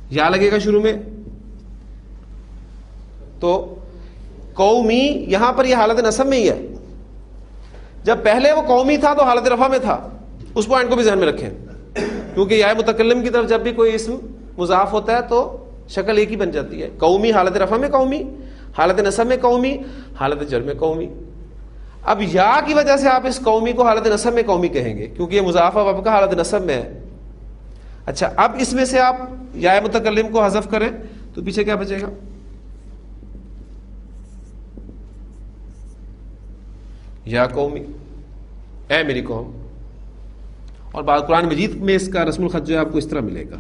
یا لگے گا شروع میں. تو قومی یہاں پر یہ حالت نصب میں ہی ہے. جب پہلے وہ قومی تھا تو حالت رفع میں تھا. اس پوائنٹ کو بھی ذہن میں رکھیں, کیونکہ یا متکلم کی طرف جب بھی کوئی اسم مضاف ہوتا ہے تو شکل ایک ہی بن جاتی ہے. قومی حالت رفع میں قومی, حالت نصب میں قومی, حالت جر میں قومی. اب یا کی وجہ سے آپ اس قومی کو حالت نصب میں قومی کہیں گے, کیونکہ یہ مضاف اب کا حالت نصب میں ہے. اچھا, اب اس میں سے آپ یا متکلم کو حذف کریں تو پیچھے کیا بچے گا؟ یا قومی, اے میری قوم. اور بعد قرآن مجید میں اس کا رسم الخط جو ہے آپ کو اس طرح ملے گا,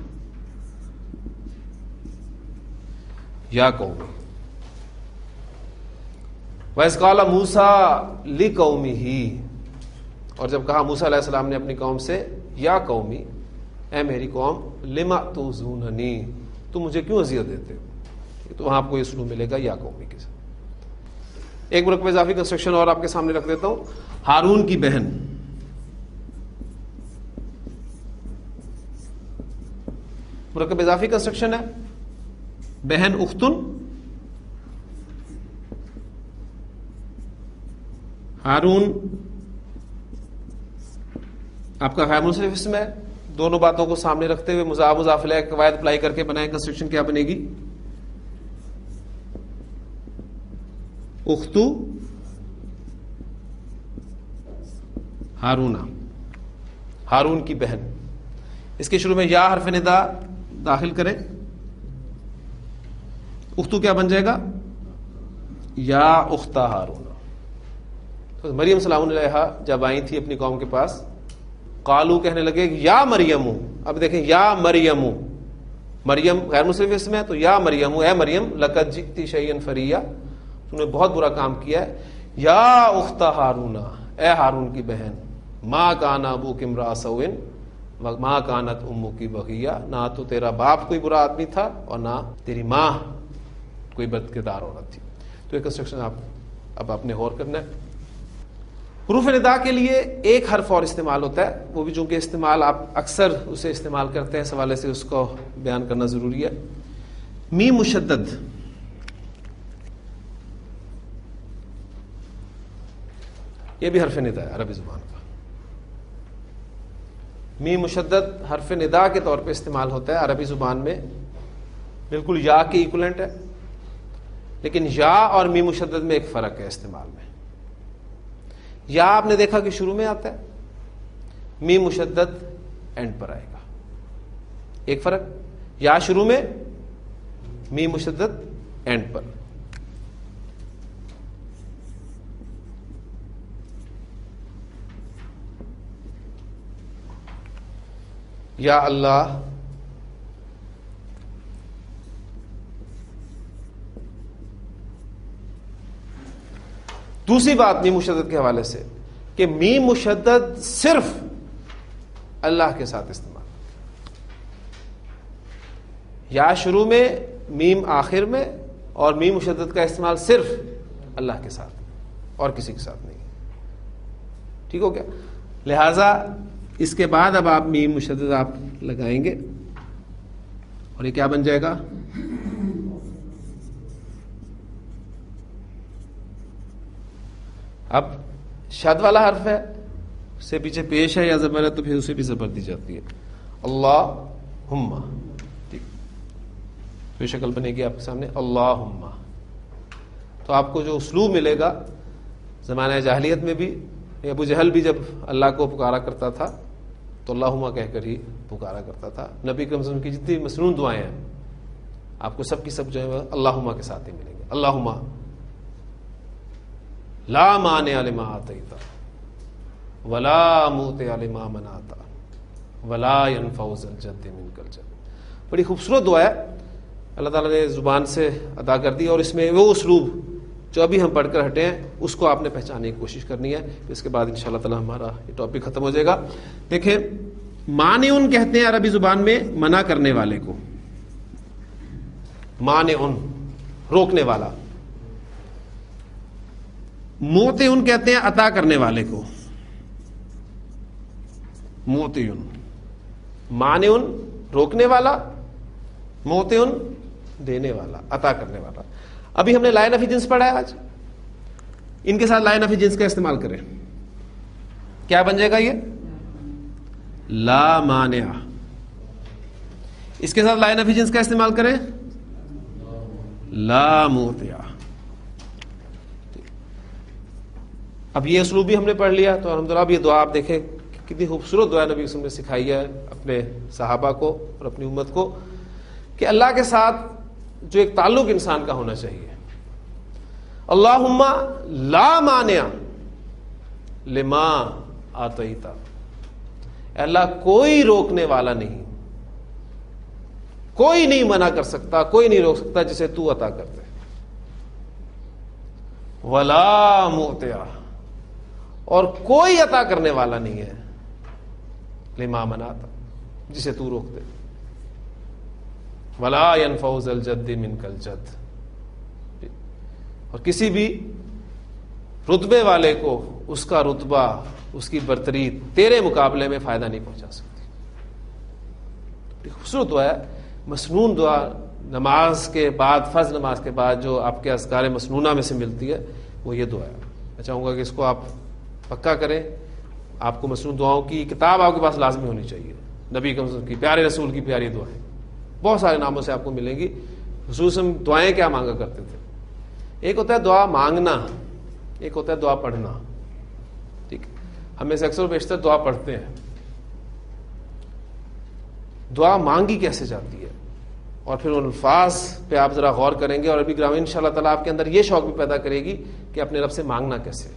یا قومی. وَإِذْ قَالَ مُوسَىٰ لِقَوْمِهِ, اور جب کہا موسیٰ علیہ السلام نے اپنی قوم سے, یا قومی, اے میری قوم, لِمَ تُؤْذُونَنِی, تم مجھے کیوں اذیت دیتے ہو. تو وہاں آپ کو یہ اسلوب ملے گا یا قومی کے ساتھ. ایک مرکب اضافی کنسٹرکشن اور آپ کے سامنے رکھ دیتا ہوں. ہارون کی بہن, مرکب اضافی کنسٹرکشن ہے. بہن اختن, ہارون آپ کا غیر منصرف اسم ہے. دونوں باتوں کو سامنے رکھتے ہوئے مضاف مضاف الیہ قواعد اپلائی کر کے بنائیں. کنسٹرکشن کیا بنے گی؟ اختو ہارونا, ہارون کی بہن. اس کے شروع میں یا حرف ندا داخل کریں. اختو کیا بن جائے گا؟ یا اختہ ہارون. تو مریم سلام علیہا جب آئی تھی اپنی قوم کے پاس, قالو کہنے لگے یا مریم. اب دیکھیں یا مریم, مریم غیر منصرف اسم ہے تو یا مریم, اے مریم, لقد جئتی شیئا فریا, تم نے بہت برا کام کیا ہے. یا اختہ ہارون, اے ہارون کی بہن, ما کان ابوک امرأ سوء ما کانت امک بغیہ, نہ تو تیرا باپ کوئی برا آدمی تھا اور نہ تیری ماں کوئی بد کردار عورت تھی. تو یہ کنسٹرکشن اب آپ نے غور کرنا ہے. حروف ندا کے لیے ایک حرف اور استعمال ہوتا ہے, وہ بھی چونکہ استعمال آپ اکثر اسے استعمال کرتے ہیں, اس حوالے سے اس کو بیان کرنا ضروری ہے. میم مشدد, یہ بھی حرف ندا ہے عربی زبان کا. میم مشدد حرف ندا کے طور پہ استعمال ہوتا ہے عربی زبان میں, بالکل یا کے ایکولنٹ ہے. لیکن یا اور میم مشدد میں ایک فرق ہے استعمال میں. یا آپ نے دیکھا کہ شروع میں آتا ہے, میم مشدد اینڈ پر آئے گا. ایک فرق, یا شروع میں, میم مشدد اینڈ پر. یا اللہ, دوسری بات میم مشدد کے حوالے سے کہ میم مشدد صرف اللہ کے ساتھ استعمال, یا شروع میں, میم آخر میں, اور میم مشدد کا استعمال صرف اللہ کے ساتھ اور کسی کے ساتھ نہیں. ٹھیک ہو گیا؟ لہذا اس کے بعد اب آپ میم مشدد آپ لگائیں گے اور یہ کیا بن جائے گا؟ اب شد والا حرف ہے, اس سے پیچھے پیش ہے یا زبر ہے تو پھر اسے بھی زبر دی جاتی ہے. اللہم, ٹھیک, تو یہ شکل بنے گی آپ کے سامنے اللہم. تو آپ کو جو اسلوب ملے گا زمانہ جاہلیت میں بھی, ابو جہل بھی جب اللہ کو پکارا کرتا تھا تو اللہم کہہ کر ہی پکارا کرتا تھا. نبی کریم صلی اللہ علیہ وسلم کی جتنی مسنون دعائیں ہیں آپ کو سب کی سب جو ہے اللہم کے ساتھ ہی ملیں گے. اللہم لا مانع لما اعطیت ولا موطع لما منعت ولا ينفع ذا الجد منک الجد. بڑی خوبصورت دعا ہے, اللہ تعالیٰ نے زبان سے ادا کر دی, اور اس میں وہ اسلوب جو ابھی ہم پڑھ کر ہٹے ہیں اس کو آپ نے پہچاننے کی کوشش کرنی ہے. اس کے بعد انشاءاللہ تعالیٰ ہمارا یہ ٹاپک ختم ہو جائے گا. دیکھیں, مانعن کہتے ہیں عربی زبان میں منع کرنے والے کو, مانعن روکنے والا. موطعن کہتے ہیں عطا کرنے والے کو, موطعن. مانعن روکنے والا, موتن دینے والا، عطا کرنے والا. ابھی ہم نے لائن آف جنس پڑھا ہے آج، ان کے ساتھ لائن آف جنس کا استعمال کریں. کیا بن جائے گا یہ؟ لا مانع. اس کے ساتھ لائن آف جنس کا استعمال کریں، لا موتع. اب یہ اسلوب بھی ہم نے پڑھ لیا تو الحمدللہ. اب یہ دعا آپ دیکھیں کتنی خوبصورت دعا نبی وسلم نے سکھائی ہے اپنے صحابہ کو اور اپنی امت کو، کہ اللہ کے ساتھ جو ایک تعلق انسان کا ہونا چاہیے. اللہم لا مانع لما آتیت. اے اللہ کوئی روکنے والا نہیں، کوئی نہیں منع کر سکتا، کوئی نہیں روک سکتا جسے تو عطا کرتے. ولا معطی، اور کوئی عطا کرنے والا نہیں ہے لما منعت، جسے تو روک دے. ولا ينفع ذا الجد منک الجد، اور کسی بھی رتبے والے کو اس کا رتبہ، اس کی برتری تیرے مقابلے میں فائدہ نہیں پہنچا سکتی. خوبصورت دعا ہے، مسنون دعا. نماز کے بعد، فرض نماز کے بعد جو آپ کے اذکار مسنونہ میں سے ملتی ہے وہ یہ دعا ہے. میں چاہوں گا کہ اس کو آپ پکا کریں. آپ کو مسنون دعاؤں کی کتاب آپ کے پاس لازمی ہونی چاہیے. نبی کی پیارے رسول کی پیاری دعائیں بہت سارے ناموں سے آپ کو ملیں گی. خصوصاً دعائیں کیا مانگا کرتے تھے. ایک ہوتا ہے دعا مانگنا، ایک ہوتا ہے دعا پڑھنا. ٹھیک، ہمیں سے اکثر و بیشتر دعا پڑھتے ہیں. دعا مانگی کیسے جاتی ہے، اور پھر ان الفاظ پہ آپ ذرا غور کریں گے، اور ابھی گرام ان شاء اللہ تعالیٰ آپ کے اندر یہ شوق بھی پیدا کرے گی کہ اپنے رب سے مانگنا کیسے.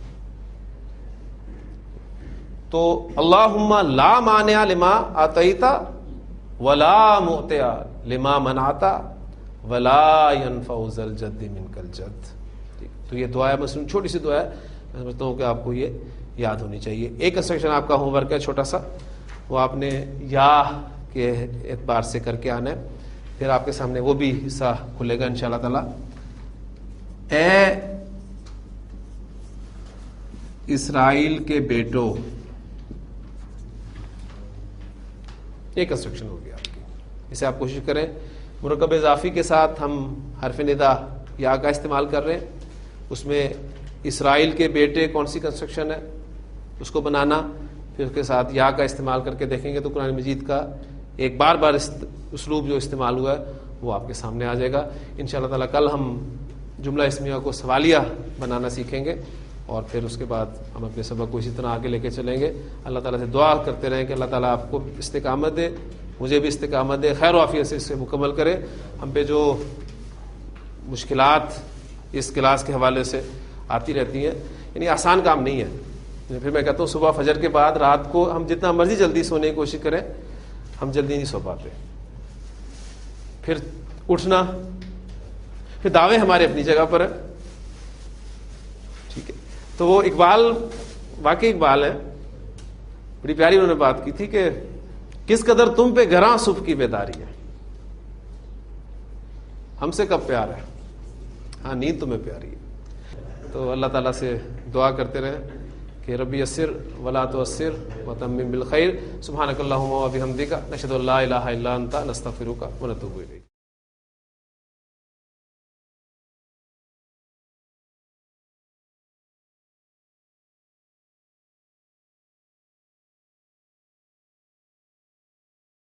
تو اللہم لا مانع لما آتیت ولا معطی لما منعت ولا ينفع ذا الجد منک الجد. تو یہ دعا ہے، مثلا چھوٹی سی دعا ہے، میں سمجھتا ہوں کہ آپ کو یہ یاد ہونی چاہیے. ایک انسٹرکشن آپ کا ہوم ورک ہے چھوٹا سا، وہ آپ نے یا کے اعتبار سے کر کے آنا ہے. پھر آپ کے سامنے وہ بھی حصہ کھلے گا انشاءاللہ تعالی. اے اسرائیل کے بیٹو، ایک کنسٹرکشن ہو گیا آپ کی. اسے آپ کوشش کریں. مرکب اضافی کے ساتھ ہم حرف ندا یا کا استعمال کر رہے ہیں. اس میں اسرائیل کے بیٹے کون سی کنسٹرکشن ہے اس کو بنانا، پھر اس کے ساتھ یا کا استعمال کر کے دیکھیں گے تو قرآن مجید کا ایک بار بار اسلوب جو استعمال ہوا ہے وہ آپ کے سامنے آ جائے گا انشاءاللہ تعالیٰ. کل ہم جملہ اسمیہ کو سوالیہ بنانا سیکھیں گے، اور پھر اس کے بعد ہم اپنے سبق کو اسی طرح آگے لے کے چلیں گے. اللہ تعالیٰ سے دعا کرتے رہیں کہ اللہ تعالیٰ آپ کو استقامت دے، مجھے بھی استقامت دے، خیر و عافیت سے اس سے مکمل کرے. ہم پہ جو مشکلات اس کلاس کے حوالے سے آتی رہتی ہیں، یعنی آسان کام نہیں ہے. پھر میں کہتا ہوں صبح فجر کے بعد رات کو ہم جتنا مرضی جلدی سونے کی کوشش کریں، ہم جلدی نہیں سو پاتے. پھر اٹھنا، پھر دعوے ہمارے اپنی جگہ پر ہے. ٹھیک ہے، تو وہ اقبال، واقعی اقبال ہے، بڑی پیاری انہوں نے بات کی تھی کہ کس قدر تم پہ گراں صبح کی بیداری ہے، ہم سے کب پیار ہے، ہاں نیند تمہیں پیاری ہے. تو اللہ تعالیٰ سے دعا کرتے رہیں کہ ربی یسر ولا تعسر وتمم بالخیر. سبحانک اللہم و بحمدک، نشہد ان لا الہ الا انت، نستغفرک ونتوب الیک.